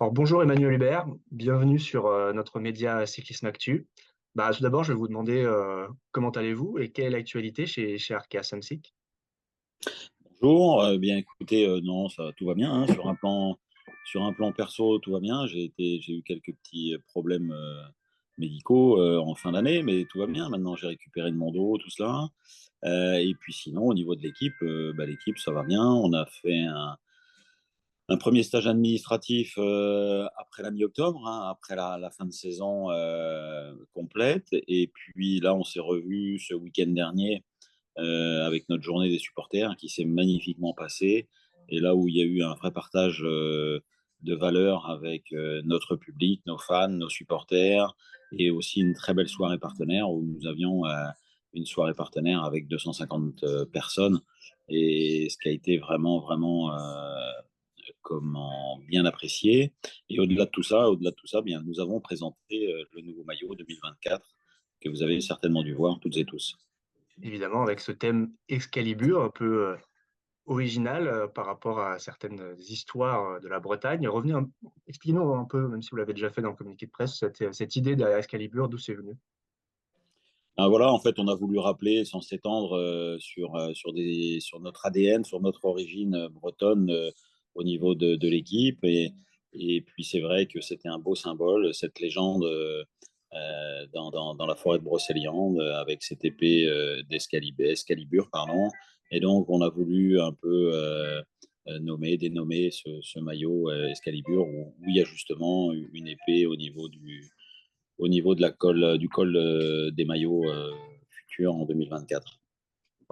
Alors, bonjour Emmanuel Hubert, bienvenue sur notre média Cyclisme Actu. Tout d'abord, je vais vous demander comment allez-vous et quelle est l'actualité chez Arkea Samsic. Bonjour, bien écoutez, non, ça tout va bien, hein. Sur un plan perso, tout va bien. J'ai eu quelques petits problèmes médicaux en fin d'année, mais tout va bien. Maintenant, j'ai récupéré de mon dos, tout cela. Et puis sinon, au niveau de l'équipe, l'équipe, ça va bien. On a fait un premier stage administratif après la mi-octobre, hein, après la fin de saison complète. Et puis là, on s'est revus ce week-end dernier avec notre journée des supporters qui s'est magnifiquement passée. Et là où il y a eu un vrai partage de valeurs avec notre public, nos fans, nos supporters, et aussi une très belle soirée partenaire où nous avions une soirée partenaire avec 250 personnes. Et ce qui a été vraiment, vraiment comment bien apprécié. Et au-delà de tout ça, bien, nous avons présenté le nouveau maillot 2024 que vous avez certainement dû voir toutes et tous. Évidemment, avec ce thème Excalibur, un peu original par rapport à certaines histoires de la Bretagne. Expliquez-nous un peu, même si vous l'avez déjà fait dans le communiqué de presse, cette idée derrière Excalibur, d'où c'est venu. Ah, voilà, en fait, on a voulu rappeler, sans s'étendre sur notre ADN, sur notre origine bretonne au niveau de l'équipe. Et puis, c'est vrai que c'était un beau symbole, cette légende dans la forêt de Brocéliande, avec cette épée d'Escalibur, pardon. Et donc, on a voulu un peu dénommer ce maillot Excalibur, où il y a justement une épée au niveau du col des maillots futurs en 2024.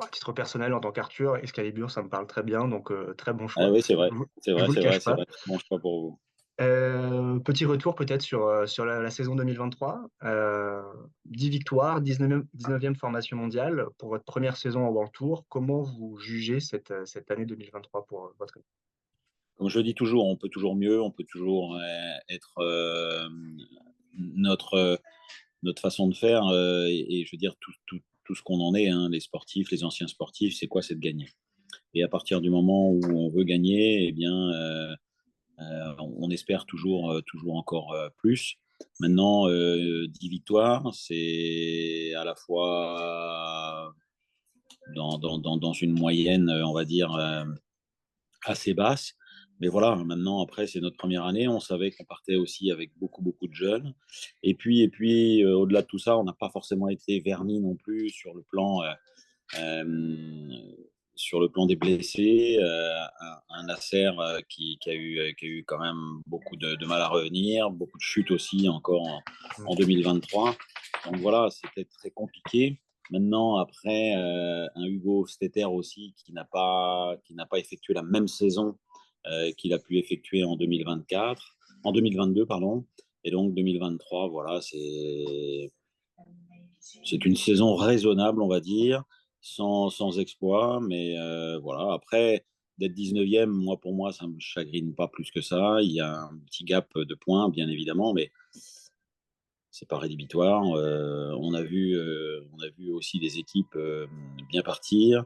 À titre personnel, en tant qu'Arthur, Excalibur, ça me parle très bien, donc très bon Ah choix. oui, c'est vrai, c'est Je vrai, vous le c'est vrai, cache c'est pas. vrai. Très bon choix pour vous. Petit retour peut-être sur la saison 2023. 10 victoires, 19e formation mondiale pour votre première saison en World Tour. Comment vous jugez cette année 2023 pour votre équipe? Comme je dis toujours, on peut toujours mieux, on peut toujours être notre notre façon de faire et je veux dire tout ce qu'on en est, hein, les sportifs, les anciens sportifs, c'est quoi? C'est de gagner. Et à partir du moment où on veut gagner, eh bien, on espère toujours encore plus. Maintenant, 10 victoires, c'est à la fois dans une moyenne, on va dire, assez basse. Mais voilà, maintenant, après, c'est notre première année. On savait qu'on partait aussi avec beaucoup, beaucoup de jeunes. Et puis au-delà de tout ça, on n'a pas forcément été vernis non plus euh, sur le plan des blessés. Un Nasser qui a eu quand même beaucoup de mal à revenir, beaucoup de chutes aussi encore en 2023. Donc voilà, c'était très compliqué. Maintenant, après, un Hugo Stetter aussi qui n'a pas effectué la même saison qu'il a pu effectuer en 2024, en 2022, pardon. Et donc 2023, voilà, c'est une saison raisonnable, on va dire, sans exploit. Mais voilà, après, d'être 19e, pour moi, ça ne me chagrine pas plus que ça. Il y a un petit gap de points, bien évidemment, mais c'est pas rédhibitoire. On a vu aussi des équipes bien partir,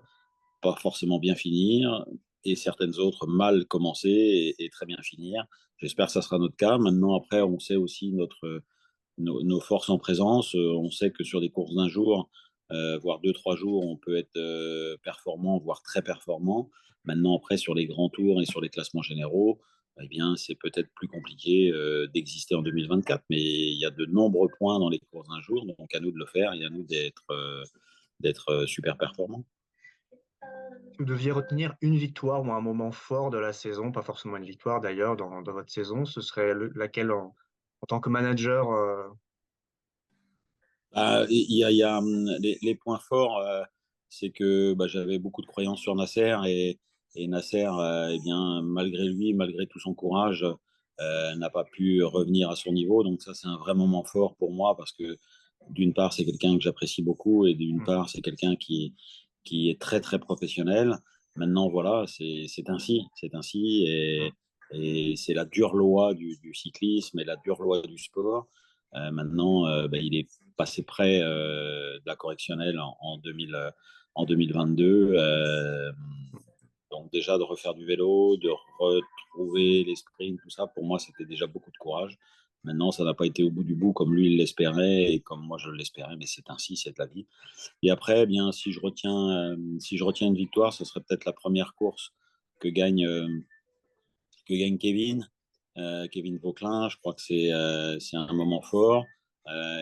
pas forcément bien finir, et certaines autres mal commencer et très bien finir. J'espère que ça sera notre cas. Maintenant, après, on sait aussi nos forces en présence. On sait que sur des courses d'un jour, voire deux, trois jours, on peut être performant, voire très performant. Maintenant, après, sur les grands tours et sur les classements généraux, eh bien, c'est peut-être plus compliqué d'exister en 2024, mais il y a de nombreux points dans les courses d'un jour, donc à nous de le faire et à nous d'être super performants. Si vous deviez retenir une victoire ou un moment fort de la saison, pas forcément une victoire d'ailleurs dans votre saison, ce serait laquelle en tant que manager Les points forts, c'est que j'avais beaucoup de croyances sur Nasser et Nasser, eh bien, malgré lui, malgré tout son courage, n'a pas pu revenir à son niveau. Donc ça, c'est un vrai moment fort pour moi parce que d'une part, c'est quelqu'un que j'apprécie beaucoup et d'une hmm, part, c'est quelqu'un qui est très, très professionnel. Maintenant, voilà, c'est ainsi hmm. et c'est la dure loi du cyclisme et la dure loi du sport. Maintenant, il est passé près de la correctionnelle en 2022. Donc déjà de refaire du vélo, de retrouver les sprints, tout ça, pour moi, c'était déjà beaucoup de courage. Maintenant, ça n'a pas été au bout du bout comme lui il l'espérait et comme moi je l'espérais, mais c'est ainsi, c'est de la vie. Et après, eh bien, si je retiens une victoire, ce serait peut-être la première course que gagne, Kevin, Kevin Vauquelin. Je crois que c'est un moment fort.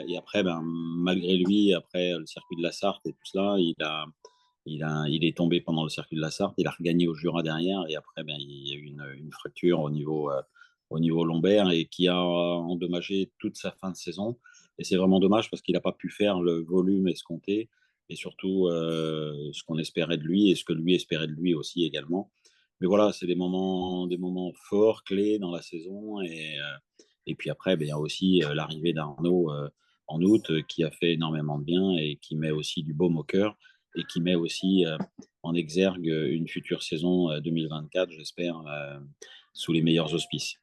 Et après, ben, malgré lui, après le circuit de la Sarthe et tout cela, il est tombé pendant le circuit de la Sarthe. Il a regagné au Jura derrière. Et après, ben, il y a eu une fracture au niveau lombaire et qui a endommagé toute sa fin de saison. Et c'est vraiment dommage parce qu'il n'a pas pu faire le volume escompté et surtout ce qu'on espérait de lui et ce que lui espérait de lui aussi également. Mais voilà, c'est des moments forts, clés dans la saison. Et puis après, ben, il y a aussi l'arrivée d'Arnaud en août qui a fait énormément de bien et qui met aussi du baume au cœur et qui met aussi en exergue une future saison 2024, j'espère, sous les meilleurs auspices.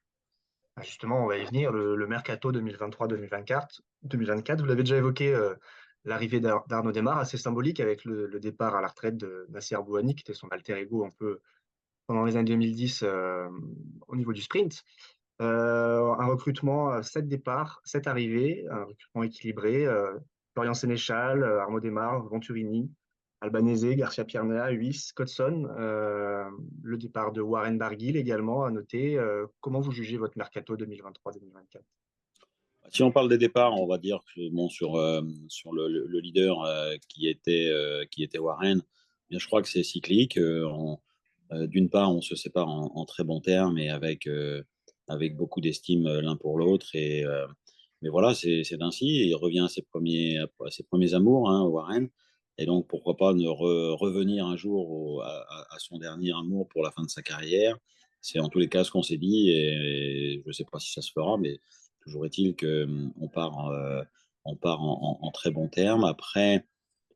Ah, justement, on va y venir, le mercato 2023-2024, vous l'avez déjà évoqué, l'arrivée d'Arnaud Démare, assez symbolique avec le départ à la retraite de Nasser Bouhanni, qui était son alter ego un peu pendant les années 2010, au niveau du sprint. Un recrutement, 7 départs, 7 arrivées, un recrutement équilibré, Florian Sénéchal, Arnaud Démare, Venturini, Albanese, Garcia Pierna, Huis, Codson, le départ de Warren Barguil également à noter. Comment vous jugez votre mercato 2023-2024? Si on parle des départs, on va dire que bon, sur le leader qui était Warren, bien, je crois que c'est cyclique. D'une part, on se sépare en très bons termes et avec beaucoup d'estime l'un pour l'autre. Mais voilà, c'est ainsi. Il revient à ses premiers amours, hein, Warren. Et donc, pourquoi pas ne revenir un jour à son dernier amour pour la fin de sa carrière. C'est en tous les cas ce qu'on s'est dit. Et je ne sais pas si ça se fera, mais toujours est-il on part en très bons termes. Après,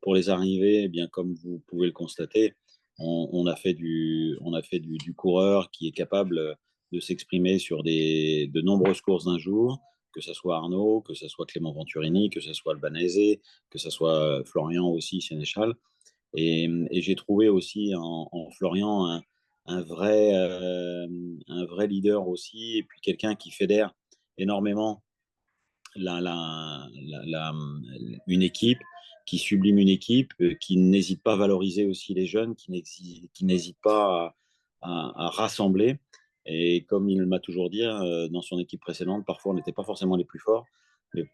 pour les arrivées, eh bien, comme vous pouvez le constater, on a fait du coureur qui est capable de s'exprimer sur de nombreuses courses d'un jour, que ce soit Arnaud, que ce soit Clément Venturini, que ce soit Albanese, que ce soit Florian aussi, Sénéchal. Et j'ai trouvé aussi en Florian un vrai leader aussi, et puis quelqu'un qui fédère énormément la, la, une équipe, qui sublime une équipe, qui n'hésite pas à valoriser aussi les jeunes, qui n'hésite pas à rassembler. Et comme il m'a toujours dit, dans son équipe précédente, parfois on n'était pas forcément les plus forts,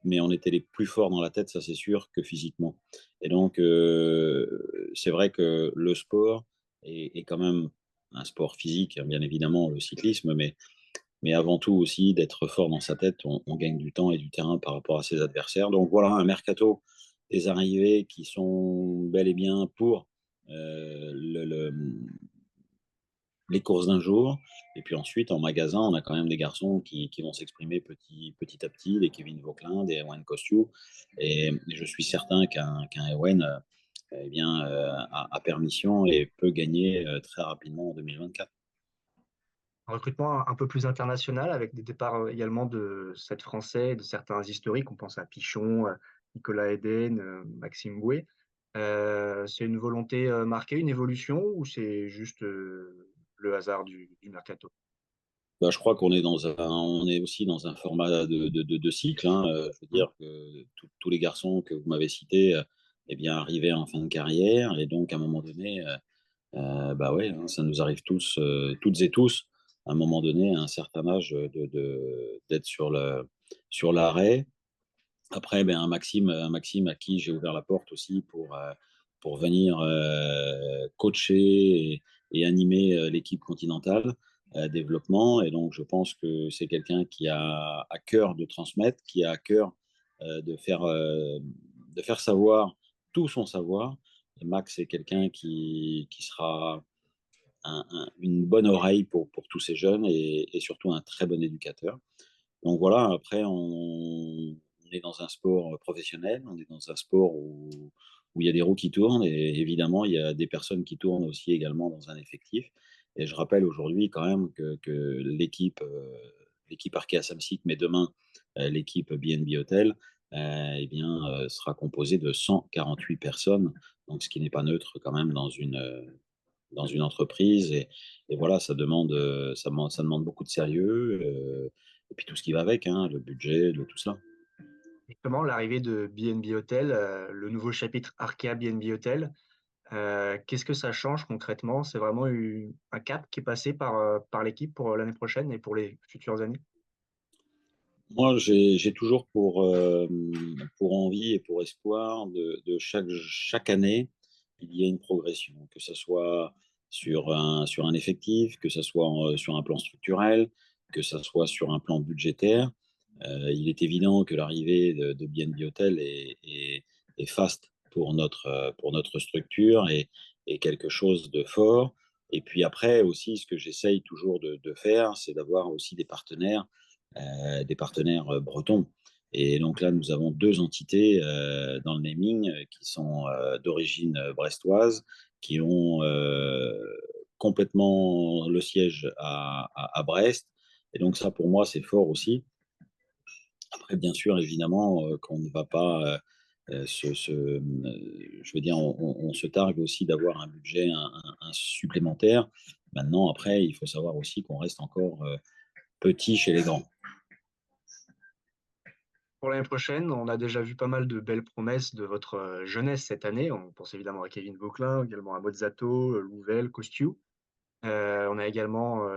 mais on était les plus forts dans la tête, ça c'est sûr, que physiquement. Et donc, c'est vrai que le sport est quand même un sport physique, hein, bien évidemment, le cyclisme, mais avant tout aussi d'être fort dans sa tête, on gagne du temps et du terrain par rapport à ses adversaires. Donc voilà, un mercato, des arrivées qui sont bel et bien pour euh, le, le, les courses d'un jour. Et puis ensuite, en magasin, on a quand même des garçons qui vont s'exprimer petit à petit, des Kevin Vauquelin, des Ewen Kostiou. Et je suis certain qu'un Ewen eh bien, a permission et peut gagner très rapidement en 2024. Un recrutement un peu plus international avec des départs également de 7 Français, de certains historiques. On pense à Pichon, Nicolas Eden, Maxime Bouet. C'est une volonté marquée, une évolution ou c'est juste le hasard du mercato? Bah, je crois on est aussi dans un format de cycle, hein. Je veux Mmh. dire que tous les garçons que vous m'avez cités, eh bien, arrivaient en fin de carrière. Et donc, à un moment donné, bah ouais, hein, ça nous arrive toutes et tous, à un moment donné, à un certain âge, d'être sur l'arrêt. Après, ben, un Maxime à qui j'ai ouvert la porte aussi pour venir coacher et animer l'équipe continentale développement. Et donc, je pense que c'est quelqu'un qui a à cœur de transmettre, qui a à cœur de faire savoir tout son savoir. Et Max est quelqu'un qui sera une bonne oreille pour tous ces jeunes et surtout un très bon éducateur. Donc voilà, après, on est dans un sport professionnel, on est dans un sport où il y a des roues qui tournent et évidemment, il y a des personnes qui tournent aussi également dans un effectif. Et je rappelle aujourd'hui quand même que l'équipe Arkea Samsic, mais demain, l'équipe BNB Hotel, eh bien, sera composée de 148 personnes, donc ce qui n'est pas neutre quand même dans une entreprise. Et voilà, ça demande beaucoup de sérieux, et puis tout ce qui va avec, hein, le budget, tout ça. Justement, l'arrivée de B&B Hotel, le nouveau chapitre Arkéa B&B Hotel, qu'est-ce que ça change concrètement? C'est vraiment un cap qui est passé par l'équipe pour, l'année prochaine et pour les futures années? Moi, j'ai toujours pour envie et pour espoir de chaque année, il y ait une progression, que ce soit sur un effectif, que ce soit sur un plan structurel, que ce soit sur un plan budgétaire. Il est évident que l'arrivée de B&B Hotel est faste pour notre structure et quelque chose de fort. Et puis après aussi, ce que j'essaye toujours de faire, c'est d'avoir aussi des partenaires bretons. Et donc là, nous avons deux entités dans le naming qui sont d'origine brestoise, qui ont complètement le siège à Brest. Et donc ça, pour moi, c'est fort aussi. Après, bien sûr, évidemment, qu'on ne va pas je veux dire, on se targue aussi d'avoir un budget un supplémentaire. Maintenant, après, il faut savoir aussi qu'on reste encore petit chez les grands. Pour l'année prochaine, on a déjà vu pas mal de belles promesses de votre, jeunesse cette année. On pense évidemment à Kevin Vauquelin, également à Mozzato, Louvel, Costiu. On a également,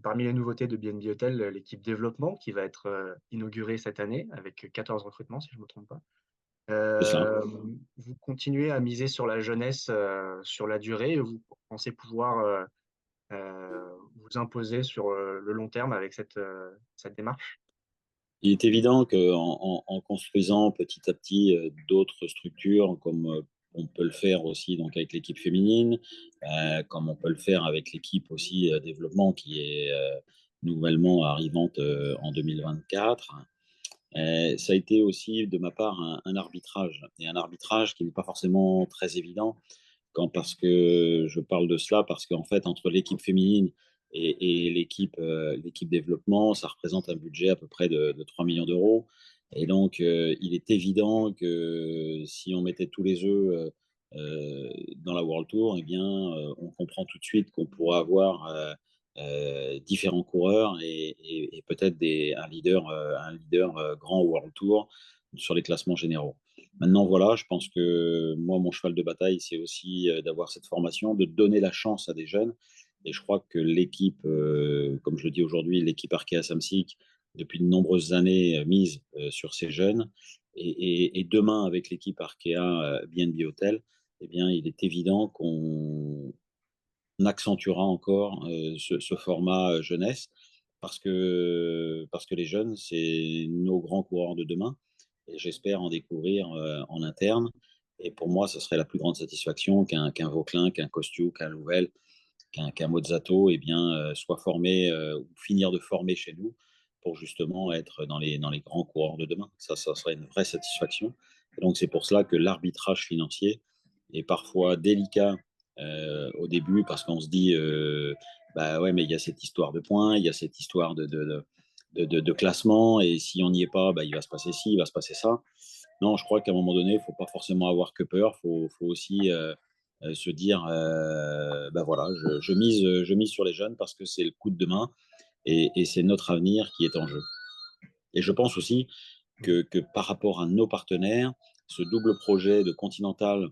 parmi les nouveautés de B&B Hotel, l'équipe développement qui va être, inaugurée cette année avec 14 recrutements, si je ne me trompe pas. C'est cela. Vous continuez à miser sur la jeunesse, sur la durée et vous pensez pouvoir, vous imposer sur, le long terme avec cette démarche? Il est évident en construisant petit à petit d'autres structures, comme on peut le faire aussi donc avec l'équipe féminine, comme on peut le faire avec l'équipe aussi développement qui est nouvellement arrivante en 2024. Ça a été aussi de ma part un arbitrage, et un arbitrage qui n'est pas forcément très évident. Parce que je parle de cela, parce qu'en fait, entre l'équipe féminine et l'équipe développement, ça représente un budget à peu près de 3 millions d'euros. Et donc, il est évident que si on mettait tous les œufs dans la World Tour, eh bien, on comprend tout de suite qu'on pourra avoir différents coureurs et peut-être un leader grand World Tour sur les classements généraux. Maintenant, voilà, je pense que moi, mon cheval de bataille, c'est aussi d'avoir cette formation, de donner la chance à des jeunes. Et je crois que l'équipe, comme je le dis aujourd'hui, l'équipe Arkea Samsic, depuis de nombreuses années, mise sur ces jeunes. Et demain, avec l'équipe Arkea B&B Hotel, eh bien, il est évident qu'on accentuera encore ce format jeunesse parce que les jeunes, c'est nos grands coureurs de demain et j'espère en découvrir en interne. Et pour moi, ce serait la plus grande satisfaction qu'un Vauquelin, qu'un Costiu, qu'un Louvel, qu'un Mozzato eh bien, soit formé ou finir de former chez nous pour justement être dans les grands coureurs de demain. Ça serait une vraie satisfaction. Et donc, c'est pour cela que l'arbitrage financier est parfois délicat au début parce qu'on se dit bah ouais, mais il y a cette histoire de points, il y a cette histoire de classement, et si on n'y est pas, bah, il va se passer ci, il va se passer ça. Non, je crois qu'à un moment donné, il ne faut pas forcément avoir que peur, faut aussi se dire bah voilà, je mise sur les jeunes parce que c'est le coup de demain et c'est notre avenir qui est en jeu. Et je pense aussi Mmh. que par rapport à nos partenaires, ce double projet de Continental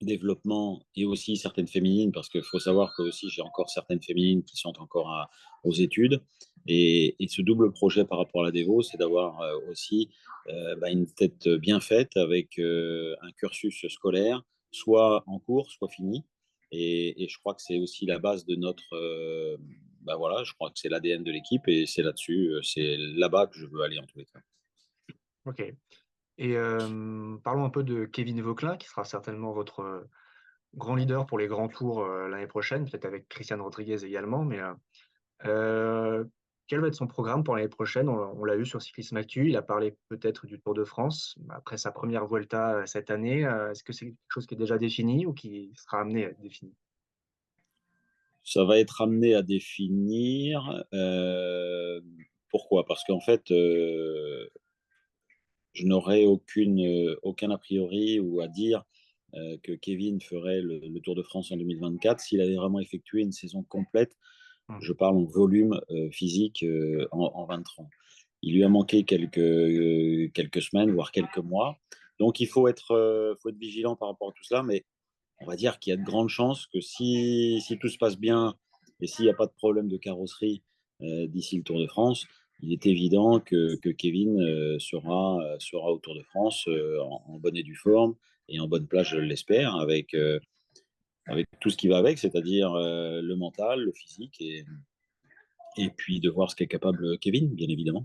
développement et aussi certaines féminines, parce qu'il faut savoir que aussi j'ai encore certaines féminines qui sont encore aux études. Et ce double projet par rapport à la Dévo, c'est d'avoir aussi bah, une tête bien faite avec un cursus scolaire, soit en cours, soit fini. Et je crois que c'est aussi la base de notre... bah voilà, je crois que c'est l'ADN de l'équipe et c'est là-dessus, c'est là-bas que je veux aller en tous les cas. OK. Et parlons un peu de Kevin Vauquelin qui sera certainement votre, grand leader pour les grands tours, l'année prochaine, peut-être avec Christian Rodriguez également, mais quel va être son programme pour l'année prochaine? On l'a eu sur Cyclisme Actu, il a parlé peut-être du Tour de France, après sa première Vuelta, cette année, est-ce que c'est quelque chose qui est déjà défini ou qui sera amené à être défini? Ça va être amené à définir. Pourquoi? Parce qu'en fait, je n'aurai aucun a priori ou à dire que Kevin ferait le Tour de France en 2024 s'il avait vraiment effectué une saison complète. Mmh. Je parle en volume physique en 23 ans. Il lui a manqué quelques semaines, voire quelques mois. Donc faut être vigilant par rapport à tout cela, mais on va dire qu'il y a de grandes chances que si tout se passe bien et s'il n'y a pas de problème de carrosserie d'ici le Tour de France, il est évident que Kevin sera au Tour de France en bonne et due forme et en bonne place, je l'espère, avec tout ce qui va avec, c'est-à-dire le mental, le physique et puis de voir ce qu'est capable Kevin, bien évidemment.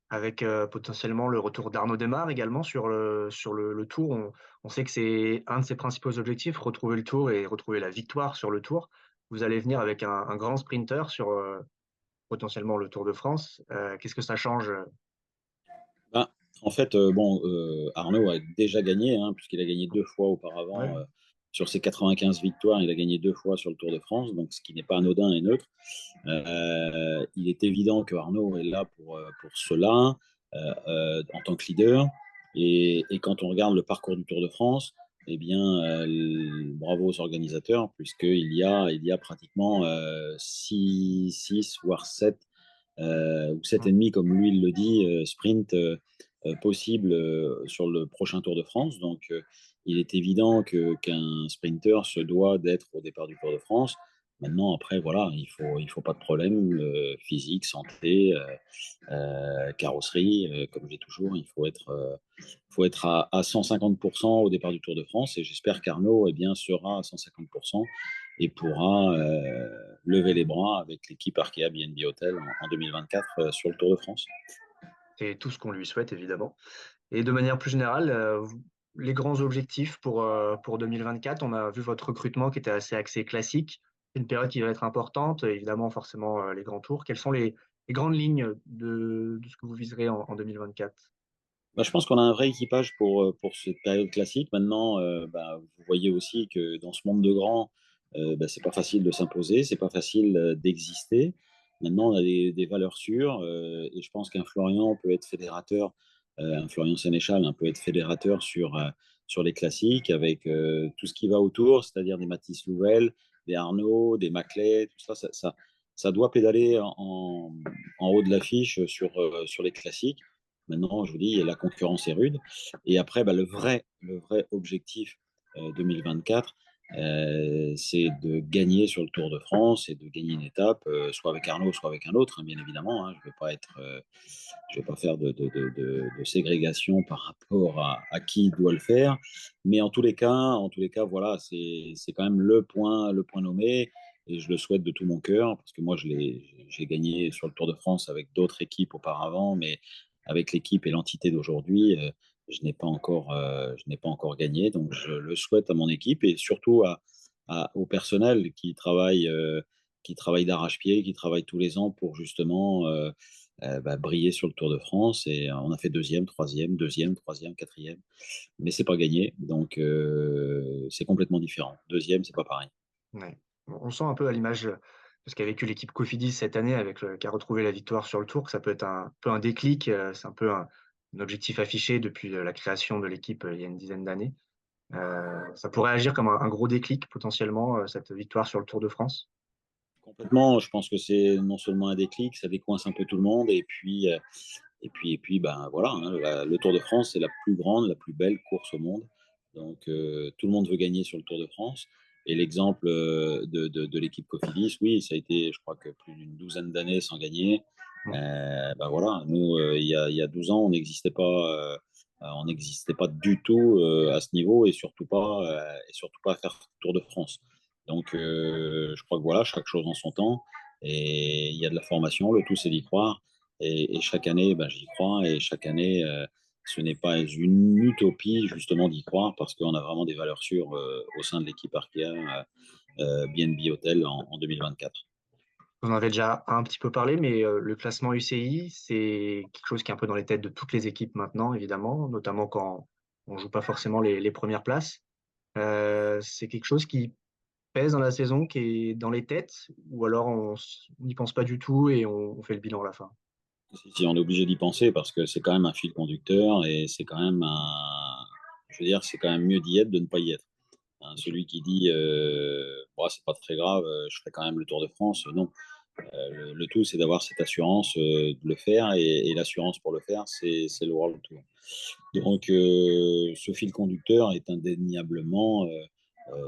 Avec, potentiellement le retour d'Arnaud Démare également sur le Tour. On sait que c'est un de ses principaux objectifs, retrouver le Tour et retrouver la victoire sur le Tour. Vous allez venir avec un grand sprinter sur, potentiellement le Tour de France. Qu'est-ce que ça change, Ben, en fait, bon, Arnaud a déjà gagné, hein, puisqu'il a gagné 2 fois ouais, auparavant, sur ses 95 victoires, il a gagné 2 fois sur le Tour de France, donc ce qui n'est pas anodin et neutre. Il est évident que Arnaud est là pour cela, en tant que leader et quand on regarde le parcours du Tour de France, eh bien, bravo aux organisateurs puisqu'il y a pratiquement, 6 voire 7 ou sept mmh, et demi, comme lui il le dit, sprint possible sur le prochain Tour de France. Donc, il est évident qu'un sprinter se doit d'être au départ du Tour de France. Maintenant, après, voilà, il faut pas de problème physique, santé, carrosserie, comme j'ai toujours, il faut être à 150% au départ du Tour de France. Et j'espère qu'Arnaud eh bien, sera à 150% et pourra lever les bras avec l'équipe Arkea BNB Hotel en 2024 sur le Tour de France. c'est tout ce qu'on lui souhaite évidemment. Et de manière plus générale, vous les grands objectifs pour 2024, on a vu votre recrutement qui était assez axé classique. Une période qui va être importante, évidemment forcément, les grands tours. Quelles sont les grandes lignes de ce que vous viserez en 2024? Bah, je pense qu'on a un vrai équipage pour cette période classique. Maintenant, vous voyez aussi que dans ce monde de grands, c'est pas facile de s'imposer, c'est pas facile d'exister. Maintenant, on a des valeurs sûres et je pense qu'un Florian peut être fédérateur, un Florian Sénéchal peut être fédérateur sur les classiques avec tout ce qui va autour, c'est-à-dire des Mathis Louvel, des Arnaud, des Maclay, tout ça, ça doit pédaler en haut de l'affiche sur les classiques. Maintenant, je vous dis, la concurrence est rude. Et après, le vrai objectif 2024, c'est de gagner sur le Tour de France et de gagner une étape, soit avec Arnaud, soit avec un autre, hein, bien évidemment. Hein. Je vais pas faire de ségrégation par rapport à qui doit le faire. Mais en tous les cas, voilà, c'est quand même le point nommé. Et je le souhaite de tout mon cœur, parce que moi, j'ai gagné sur le Tour de France avec d'autres équipes auparavant, mais avec l'équipe et l'entité d'aujourd'hui, je n'ai pas encore gagné. Donc, je le souhaite à mon équipe et surtout au personnel qui travaille d'arrache-pied, qui travaille tous les ans pour justement briller sur le Tour de France. Et on a fait deuxième, troisième, quatrième, mais c'est pas gagné. Donc, c'est complètement différent. Deuxième, c'est pas pareil. Ouais. On sent un peu à l'image, de ce qu'a vécu l'équipe Cofidis cette année avec le qui a retrouvé la victoire sur le Tour, que ça peut être un peu un déclic, c'est un peu un objectif affiché depuis, la création de l'équipe, il y a une dizaine d'années. Ça pourrait agir comme un gros déclic potentiellement, cette victoire sur le Tour de France? Complètement. Je pense que c'est non seulement un déclic, ça décoince un peu tout le monde. Et puis, ben voilà, hein, le Tour de France, c'est la plus grande, la plus belle course au monde. Donc, tout le monde veut gagner sur le Tour de France. Et l'exemple de l'équipe Cofidis, oui, ça a été, je crois que plus d'une douzaine d'années sans gagner. Mmh. Ben voilà, nous, il y a 12 ans, on n'existait pas du tout à ce niveau et surtout pas à faire Tour de France. Donc, je crois que voilà, chaque chose en son temps. Et il y a de la formation, le tout, c'est d'y croire. Et chaque année, j'y crois. Et chaque année, ce n'est pas une utopie, justement, d'y croire, parce qu'on a vraiment des valeurs sûres au sein de l'équipe Arkea BNB Hotel en 2024. Vous en avez déjà un petit peu parlé, mais le classement UCI, c'est quelque chose qui est un peu dans les têtes de toutes les équipes maintenant, évidemment, notamment quand on joue pas forcément les 1 places. C'est quelque chose qui pèse dans la saison, qui est dans les têtes ou alors on n'y pense pas du tout et on fait le bilan à la fin? Si, si, on est obligé d'y penser parce que c'est quand même un fil conducteur et c'est quand même je veux dire, c'est quand même mieux d'y être, de ne pas y être. Hein, OK. celui qui dit bon, c'est pas très grave, je ferai quand même le Tour de France, non. Le tout, c'est d'avoir cette assurance de le faire et l'assurance pour le faire, c'est le World Tour. Donc, ce fil conducteur est indéniablement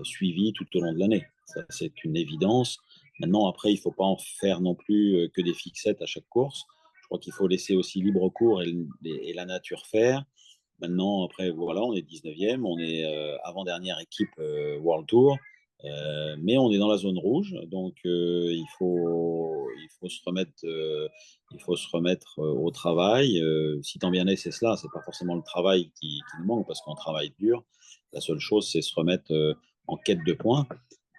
suivi tout au long de l'année. Ça, c'est une évidence. Maintenant, après, il ne faut pas en faire non plus que des fixettes à chaque course. Je crois qu'il faut laisser aussi libre cours et la nature faire. Maintenant, après, voilà, on est 19e, on est avant-dernière équipe World Tour, mais on est dans la zone rouge, donc il faut se remettre au travail. Si tant bien est, c'est cela, c'est pas forcément le travail qui nous manque parce qu'on travaille dur. La seule chose, c'est se remettre en quête de points.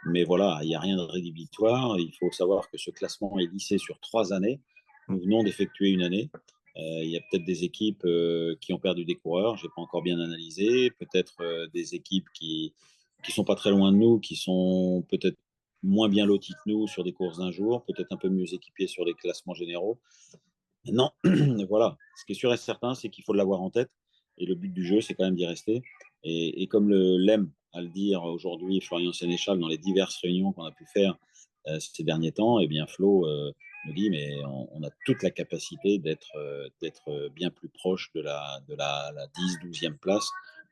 Mais voilà, il n'y a rien de rédhibitoire. Il faut savoir que ce classement est lissé sur 3 années. Mmh. Nous venons d'effectuer une année. Il y a peut-être des équipes qui ont perdu des coureurs, je n'ai pas encore bien analysé. Peut-être des équipes qui sont pas très loin de nous, qui sont peut-être moins bien loties que nous sur des courses d'un jour, peut-être un peu mieux équipées sur les classements généraux. Non, voilà. Ce qui est sûr et certain, c'est qu'il faut l'avoir en tête. Et le but du jeu, c'est quand même d'y rester. Et comme l'aime à le dire aujourd'hui Florian Sénéchal dans les diverses réunions qu'on a pu faire ces derniers temps, eh bien Flo nous dit, mais on a toute la capacité d'être bien plus proche de la 10, 12e place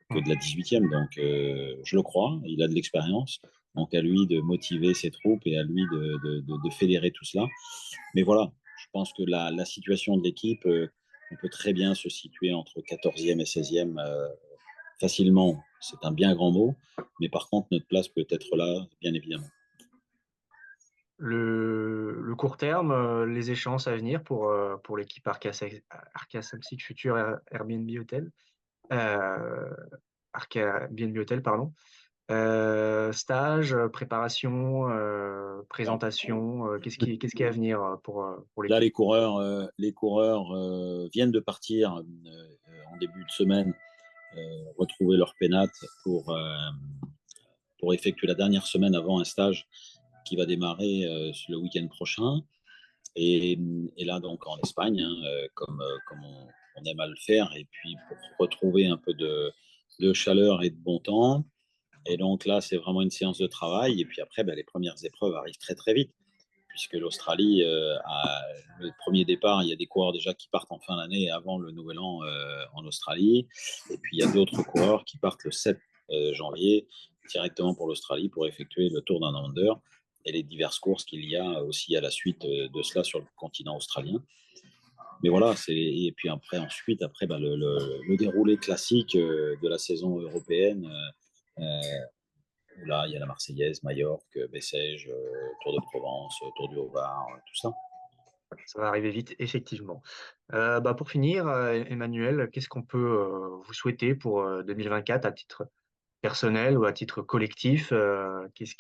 que Mmh. de la 18e. Donc, je le crois, il a de l'expérience. Donc, à lui de motiver ses troupes et à lui de fédérer tout cela. Mais voilà, je pense que la situation de l'équipe, on peut très bien se situer entre 14e et 16e facilement. C'est un bien grand mot, mais par contre, notre place peut être là, bien évidemment. Le court terme, les échéances à venir pour l'équipe Arca Samsic Future Airbnb Hotel, heu, Arca BNB Hotel, pardon. Stage, préparation, Alors, présentation, qu'est-ce qui est à venir, pour là, l'équipe? les coureurs viennent de partir en début de semaine, retrouver leur pénate pour effectuer la dernière semaine avant un stage qui va démarrer le week-end prochain. Et là, donc, en Espagne, hein, comme on aime à le faire, et puis pour retrouver un peu de chaleur et de bon temps. Et donc là, c'est vraiment une séance de travail. Et puis après, ben, les premières épreuves arrivent très, très vite, puisque l'Australie, a le premier départ, il y a des coureurs déjà qui partent en fin d'année avant le Nouvel An en Australie. Et puis, il y a d'autres coureurs qui partent le 7 janvier directement pour l'Australie pour effectuer le Tour d'un Under et les diverses courses qu'il y a aussi à la suite de cela sur le continent australien. Mais voilà, et puis après, ensuite, après, bah, le déroulé classique de la saison européenne, où là, il y a la Marseillaise, Majorque, Bessèges, Tour de Provence, Tour du Haut-Var, tout ça. Ça va arriver vite, effectivement. Bah, pour finir, Emmanuel, qu'est-ce qu'on peut, vous souhaiter pour, 2024 à titre personnel ou à titre collectif? Qu'est-ce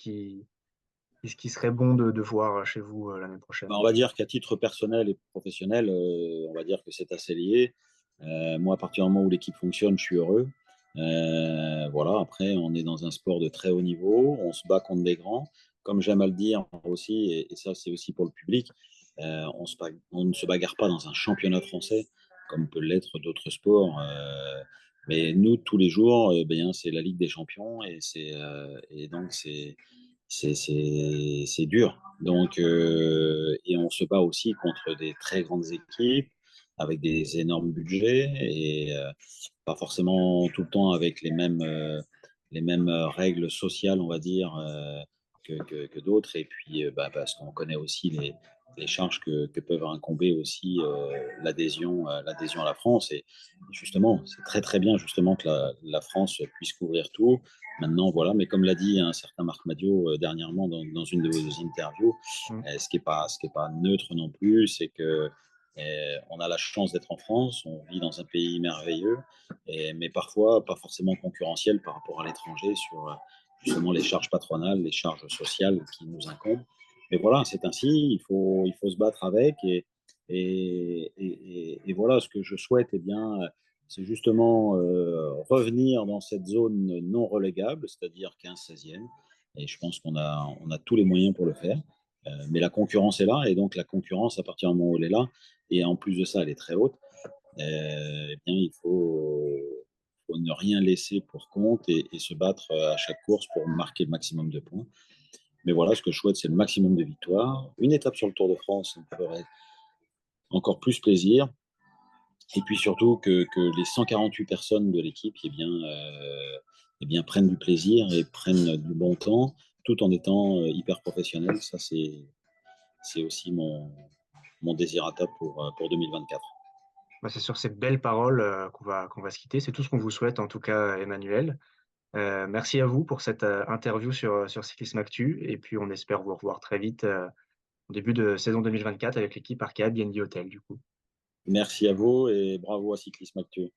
qui serait bon de voir chez vous, l'année prochaine? Bah, on va dire qu'à titre personnel et professionnel, on va dire que c'est assez lié. Moi, à partir du moment où l'équipe fonctionne, je suis heureux. Voilà, après, on est dans un sport de très haut niveau, on se bat contre des grands. Comme j'aime à le dire aussi, et ça, c'est aussi pour le public, on ne se bagarre pas dans un championnat français comme peut l'être d'autres sports. Mais nous, tous les jours, ben, c'est la Ligue des champions et donc c'est dur. Donc, et on se bat aussi contre des très grandes équipes avec des énormes budgets et pas forcément tout le temps avec les mêmes règles sociales, on va dire, que d'autres. Et puis, bah, parce qu'on connaît aussi les charges que peuvent incomber aussi l'adhésion à la France. Et justement, c'est très très bien justement que la France puisse couvrir tout. Maintenant, voilà, mais comme l'a dit un certain Marc Madiot dernièrement dans une de vos interviews, Mmh. ce qui est pas neutre non plus, c'est que on a la chance d'être en France, on vit dans un pays merveilleux, mais parfois pas forcément concurrentiel par rapport à l'étranger sur justement les charges patronales, les charges sociales qui nous incombent. Mais voilà, c'est ainsi, il faut se battre avec. Et voilà, ce que je souhaite, eh bien, c'est justement revenir dans cette zone non relégable, c'est-à-dire 15-16e. Et je pense qu'on a tous les moyens pour le faire. Mais la concurrence est là, et donc la concurrence, à partir du moment où elle est là, et en plus de ça, elle est très haute, eh bien, faut ne rien laisser pour compte et se battre à chaque course pour marquer le maximum de points. Mais voilà, ce que je souhaite, c'est le maximum de victoires. Une étape sur le Tour de France, ça me ferait encore plus plaisir. Et puis surtout que les 148 personnes de l'équipe eh bien, prennent du plaisir et prennent du bon temps, tout en étant hyper professionnels. Ça, c'est aussi mon désirata pour 2024. Bah, c'est sur ces belles paroles, qu'on va se quitter. C'est tout ce qu'on vous souhaite en tout cas, Emmanuel. Merci à vous pour cette, interview sur Cyclisme Actu et puis on espère vous revoir très vite, en début de saison 2024 avec l'équipe Arkea BNB Hotel du coup. Merci à vous et bravo à Cyclisme Actu.